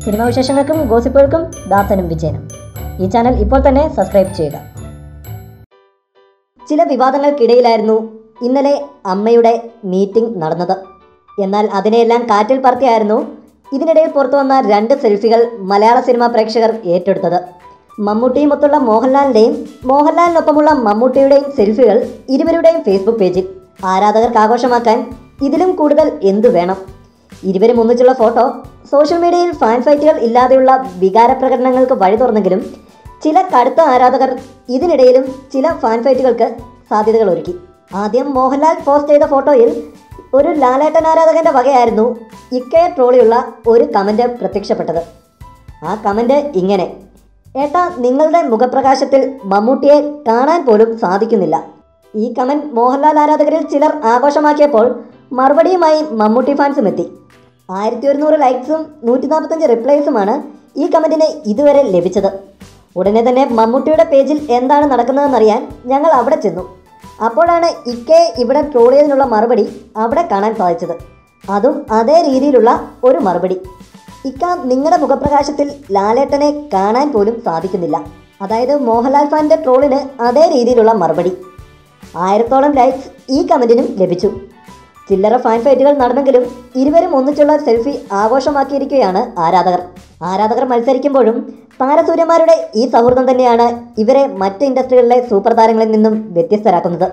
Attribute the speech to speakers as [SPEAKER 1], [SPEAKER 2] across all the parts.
[SPEAKER 1] Cinema വിശേഷങ്ങൾക്കും ഗോസിപ്പുകൾക്കും ദാസനും വിജയനും. ഈ channel ഇപ്പോൾ തന്നെ സബ്സ്ക്രൈബ് ചെയ്യുക. ചില വിവാദങ്ങൾക്കിടയിലായിരുന്നു ഇന്നലെ അമ്മയുടെ മീറ്റിംഗ് നടന്നത്. എന്നാൽ അതിനെയെല്ലാം കാറ്റിൽ പറത്തിയായിരുന്നു ഇതിനിടയിൽ പുറത്തു വന്ന 2 സെൽഫികൾ മലയാള സിനിമാ പ്രേക്ഷകർ ഏറ്റെടുത്തത്. മമ്മൂട്ടിയുമൊത്തുള്ള മോഹൻലാലിൻ്റെയും മോഹൻലാലിനൊപ്പമുള്ള മമ്മൂട്ടിയുടെയും സെൽഫികൾ ഇരുവരുടെയും ഫേസ്ബുക്ക് പേജിൽ. ആരാധകർക്ക് ആഘോഷമാക്കാൻ ഇതിലും കൂടുതൽ എന്തു വേണം? ഇരുവരും ഒന്നിച്ചുള്ള ഫോട്ടോ സോഷ്യൽ മീഡിയയിൽ ഫാൻ ഫൈറ്റുകൾ ഇല്ലാതെയുള്ള വികാരപ്രകടനങ്ങൾക്ക് വഴി തുറന്നെങ്കിലും ചില കടുത്ത ആരാധകർ ഇതിനിടയിലും ചില ഫാൻ ഫൈറ്റുകൾക്ക് സാധ്യതകൾ ഒരുക്കി. ആദ്യം മോഹൻലാൽ പോസ്റ്റ് ചെയ്ത ഫോട്ടോയിൽ ഒരു ലാലേട്ടൻ ആരാധകൻ്റെ വകയായിരുന്നു ഇക്കയെ ട്രോളിയുള്ള ഒരു കമൻറ്റ് പ്രത്യക്ഷപ്പെട്ടത്. ആ കമൻറ്റ് ഇങ്ങനെ: ഏട്ടാ, നിങ്ങളുടെ മുഖപ്രകാശത്തിൽ മമ്മൂട്ടിയെ കാണാൻ പോലും സാധിക്കുന്നില്ല. ഈ കമൻറ്റ് മോഹൻലാൽ ആരാധകരിൽ ചിലർ ആഘോഷമാക്കിയപ്പോൾ മറുപടിയുമായി മമ്മൂട്ടി ഫാൻസും എത്തി. 1100 ലൈക്സും 145 റിപ്ലൈസുമാണ് ഈ കമൻറ്റിന് ഇതുവരെ ലഭിച്ചത്. ഉടനെ തന്നെ മമ്മൂട്ടിയുടെ പേജിൽ എന്താണ് നടക്കുന്നതെന്നറിയാൻ ഞങ്ങൾ അവിടെ ചെന്നു. അപ്പോഴാണ് ഇക്കയെ ഇവിടെ ട്രോൾ ചെയ്തതിനുള്ള മറുപടി അവിടെ കാണാൻ സാധിച്ചത്. അതും അതേ രീതിയിലുള്ള ഒരു മറുപടി: ഇക്ക, നിങ്ങളുടെ മുഖപ്രകാശത്തിൽ ലാലേട്ടനെ കാണാൻ പോലും സാധിക്കുന്നില്ല. അതായത് മോഹൻലാൽ ഫാൻ്റെ ട്രോളിന് അതേ രീതിയിലുള്ള മറുപടി. 1000ഓളം ലൈക്സ് ഈ കമൻറ്റിനും ലഭിച്ചു. ചില്ലറ ഫാൻ ഫൈറ്റുകൾ നടന്നെങ്കിലും ഇരുവരും ഒന്നിച്ചുള്ള സെൽഫി ആഘോഷമാക്കിയിരിക്കുകയാണ് ആരാധകർ മത്സരിക്കുമ്പോഴും താരസൂര്യന്മാരുടെ ഈ സൗഹൃദം തന്നെയാണ് ഇവരെ മറ്റ് ഇൻഡസ്ട്രികളിലെ സൂപ്പർ താരങ്ങളിൽ നിന്നും വ്യത്യസ്തരാക്കുന്നത്.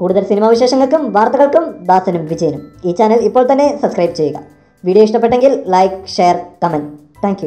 [SPEAKER 1] കൂടുതൽ സിനിമാ വിശേഷങ്ങൾക്കും വാർത്തകൾക്കും ദാസനും വിജയനും. ഈ ചാനൽ ഇപ്പോൾ തന്നെ സബ്സ്ക്രൈബ് ചെയ്യുക. വീഡിയോ ഇഷ്ടപ്പെട്ടെങ്കിൽ ലൈക്ക്, ഷെയർ, കമൻറ്റ്. താങ്ക്